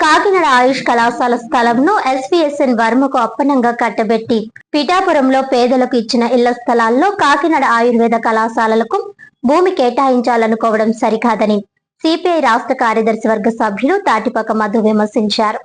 కాకినాడ ఆయుష్ కళాశాల స్థలంను ఎస్వీఎస్ఎన్ వర్మకు అప్పనంగా కట్టబెట్టి పిఠాపురంలో పేదలకు ఇచ్చిన ఇళ్ల స్థలాల్లో కాకినాడ ఆయుర్వేద కళాశాలలకు భూమి కేటాయించాలనుకోవడం సరికాదని సిపిఐ రాష్ట్ర కార్యదర్శి వర్గ సభ్యులు తాటిపాక మధు విమర్శించారు.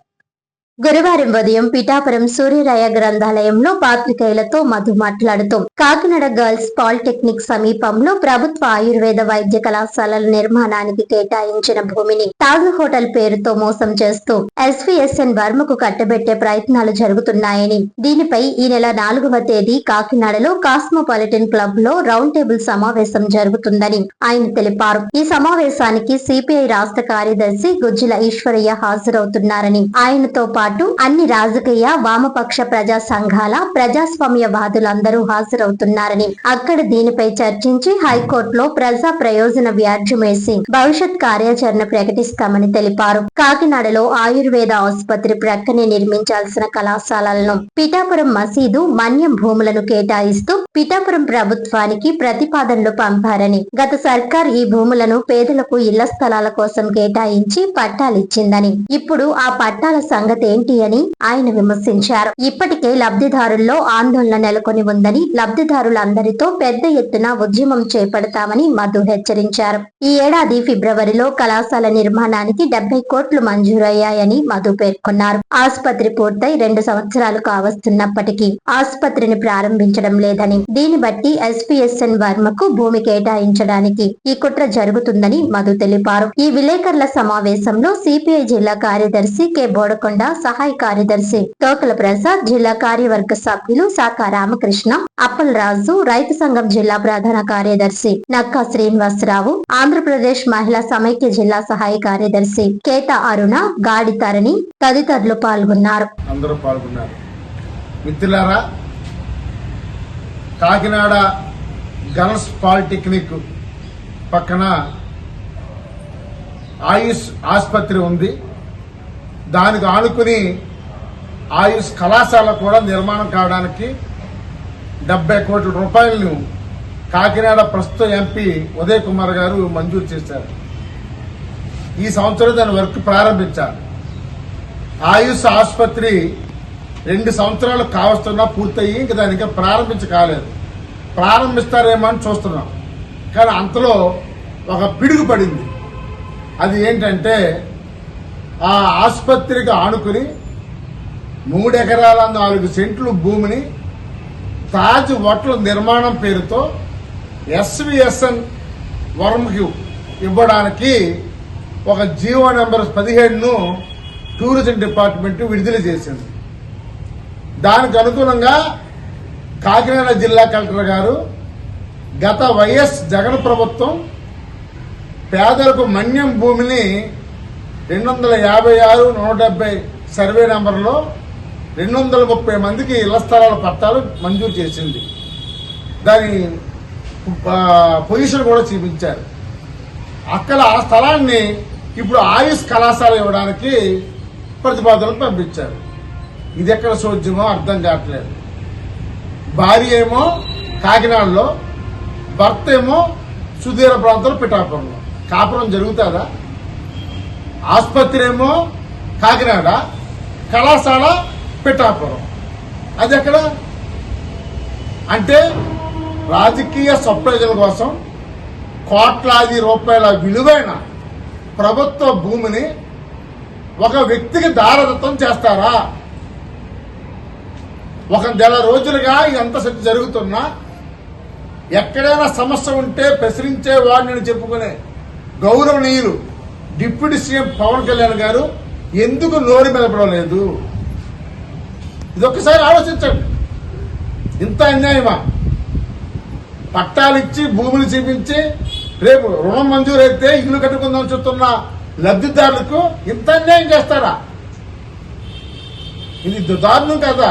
గురువారం ఉదయం పిఠాపురం సూర్యరాయ గ్రంథాలయంలో పాత్రికేయులతో మధు మాట్లాడుతూ కాకినాడ గర్ల్స్ పాలిటెక్నిక్ సమీపంలో ప్రభుత్వ ఆయుర్వేద వైద్య కళాశాలల నిర్మాణానికి కేటాయించిన భూమిని తాజ్ హోటల్ పేరుతో మోసం చేస్తూ ఎస్వీఎస్ఎన్ వర్మకు కట్టబెట్టే ప్రయత్నాలు జరుగుతున్నాయని, దీనిపై ఈ నెల 4వ తేదీ కాకినాడలో కాస్మోపాలిటన్ క్లబ్ లో రౌండ్ టేబుల్ సమావేశం జరుగుతుందని ఆయన తెలిపారు. ఈ సమావేశానికి సిపిఐ రాష్ట్ర కార్యదర్శి గుజ్జుల ఈశ్వరయ్య హాజరవుతున్నారని, ఆయనతో పాటు అన్ని రాజకీయ వామపక్ష ప్రజా సంఘాల ప్రజాస్వామ్యవాదులందరూ హాజరవుతున్నారని, అక్కడ దీనిపై చర్చించి హైకోర్టులో ప్రజా ప్రయోజన వ్యాజ్యం వేసి భవిష్యత్ కార్యాచరణ ప్రకటిస్తామని తెలిపారు. కాకినాడలో ఆయుర్వేద ఆసుపత్రి ప్రక్కనే నిర్మించాల్సిన కళాశాలలను పిఠాపురం మసీదు మన్యం భూములను కేటాయిస్తూ పిఠాపురం ప్రభుత్వానికి ప్రతిపాదనలు పంపారని, గత సర్కార్ ఈ భూములను పేదలకు ఇళ్ల స్థలాల కోసం కేటాయించి పట్టాలిచ్చిందని, ఇప్పుడు ఆ పట్టాల సంగతి ఏంటి అని ఆయన విమర్శించారు. ఇప్పటికే లబ్ధిదారుల్లో ఆందోళన నెలకొని ఉందని, లబ్ధిదారులందరితో పెద్ద ఎత్తున ఉద్యమం చేపడతామని మధు హెచ్చరించారు. ఈ ఏడాది ఫిబ్రవరిలో కళాశాల నిర్మాణానికి 70 కోట్లు మంజూరయ్యాయని మధు పేర్కొన్నారు. ఆసుపత్రి పూర్తయి 2 సంవత్సరాలు కావస్తున్నప్పటికీ ఆసుపత్రిని ప్రారంభించడం లేదని, దీన్ని బట్టి ఎస్పీఎస్ఎన్ వర్మకు భూమి కేటాయించడానికి ఈ కుట్ర జరుగుతుందని మధు తెలిపారు. ఈ విలేకరుల సమావేశంలో సిపిఐ జిల్లా కార్యదర్శి కె బోడకొండ, సహాయ కార్యదర్శి తోకల ప్రసాద్, జిల్లా కార్యవర్గ సభ్యులు శాఖ రామకృష్ణ, అప్పల్ రాజు, రైతు సంఘం జిల్లా ప్రధాన కార్యదర్శి నక్కా శ్రీనివాసరావు, ఆంధ్రప్రదేశ్ మహిళా సమైక్య జిల్లా సహాయ కార్యదర్శి కేత అరుణ, గాడి తరణి తదితరులు పాల్గొన్నారు. మిత్రులారా, కాకినాడ గర్ల్స్ పాలిటెక్నిక్ పక్కన ఆయుష్ ఆసుపత్రి ఉంది. దానికి ఆనుకుని ఆయుష్ కళాశాల కూడా నిర్మాణం కావడానికి 70 కోట్ల రూపాయలను కాకినాడ ప్రస్తుత ఎంపీ ఉదయ్ కుమార్ గారు మంజూరు చేశారు. ఈ సంవత్సరం దాని వర్క్ ప్రారంభించారు. ఆయుష్ ఆసుపత్రి 2 సంవత్సరాలు కావస్తున్నా పూర్తయి ఇంకా దానికి ప్రారంభించకాలేదు. ప్రారంభిస్తారేమో అని చూస్తున్నాం. కానీ అంతలో ఒక పిడుగు పడింది. అది ఏంటంటే, ఆ ఆసుపత్రికి ఆనుకుని 3 ఎకరాల 4 సెంట్లు భూమిని తాజ్ హోటల్ నిర్మాణం పేరుతో ఎస్వీఎస్ఎన్ వర్మకి ఇవ్వడానికి ఒక జీవో నెంబర్ 17ను టూరిజం డిపార్ట్మెంట్ విడుదల చేసింది. దానికి అనుగుణంగా కాకినాడ జిల్లా కలెక్టర్ గారు గత వైఎస్ జగన్ ప్రభుత్వం పేదలకు మన్యం భూమిని 256, 170 సర్వే నెంబర్లో 230 మందికి ఇళ్ల స్థలాల పట్టాలు మంజూరు చేసింది. దాని పొజిషన్ కూడా చూపించారు. అక్కడ ఆ స్థలాన్ని ఇప్పుడు ఆయుష్ కళాశాల ఇవ్వడానికి ప్రతిపాదనలు పంపించారు. ఇది ఎక్కడ సోద్యమో అర్థం కావట్లేదు. భార్య ఏమో కాకినాడలో, భర్త ఏమో సుదూర ప్రాంతంలో పిఠాపురంలో. కాపురం జరుగుతుందా? ఆసుపత్రి ఏమో కాకినాడ, కళాశాల పిఠాపురం. అది ఎక్కడ? అంటే రాజకీయ స్వప్రయోజనం కోసం కోట్లాది రూపాయల విలువైన ప్రభుత్వ భూమిని ఒక వ్యక్తికి దారదత్తం చేస్తారా? ఒక నెల రోజులుగా ఎంత శక్తి జరుగుతున్నా ఎక్కడైనా సమస్య ఉంటే ప్రశ్నించే వాడిని చెప్పుకునే గౌరవనీయులు డిప్యూటీ సీఎం పవన్ కళ్యాణ్ గారు ఎందుకు నోరు మెదపడం లేదు? ఇదొక్కసారి ఆలోచించండి. ఇంత అన్యాయమా? పట్టాలిచ్చి భూములు చూపించి రేపు రుణం మంజూరైతే ఇల్లు కట్టుకుందాం చెప్తున్న లబ్ధిదారులకు ఇంత అన్యాయం చేస్తారా? ఇది దారుణం కదా.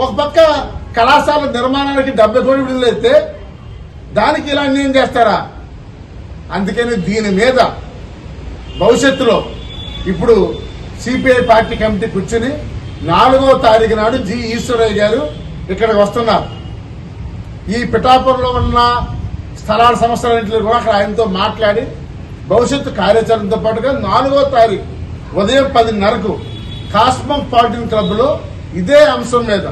ఒక పక్క కళాశాల నిర్మాణానికి 70 కోట్లు విడుదలైతే దానికి ఇలా అన్యాయం చేస్తారా? అందుకని దీని మీద భవిష్యత్తులో ఇప్పుడు సిపిఐ పార్టీ కమిటీ కూర్చుని 4వ తారీఖు నాడు జి ఈశ్వరయ్య గారు ఇక్కడికి వస్తున్నారు. ఈ పిఠాపురంలో ఉన్న స్థలాల సమస్యలన్నింటిలో కూడా అక్కడ ఆయనతో మాట్లాడి భవిష్యత్తు కార్యాచరణతో పాటుగా 4వ తారీఖు ఉదయం 10:30కు కాస్మోపాలిటన్ క్లబ్ లో ఇదే అంశం మీద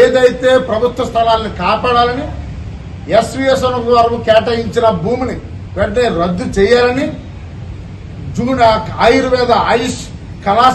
ఏదైతే ప్రభుత్వ స్థలాలను కాపాడాలని ఎస్వీఎస్ఎన్ వరకు కేటాయించిన భూమిని వెంటనే రద్దు చేయాలని ఆయుర్వేద ఆయుష్ కళాశాల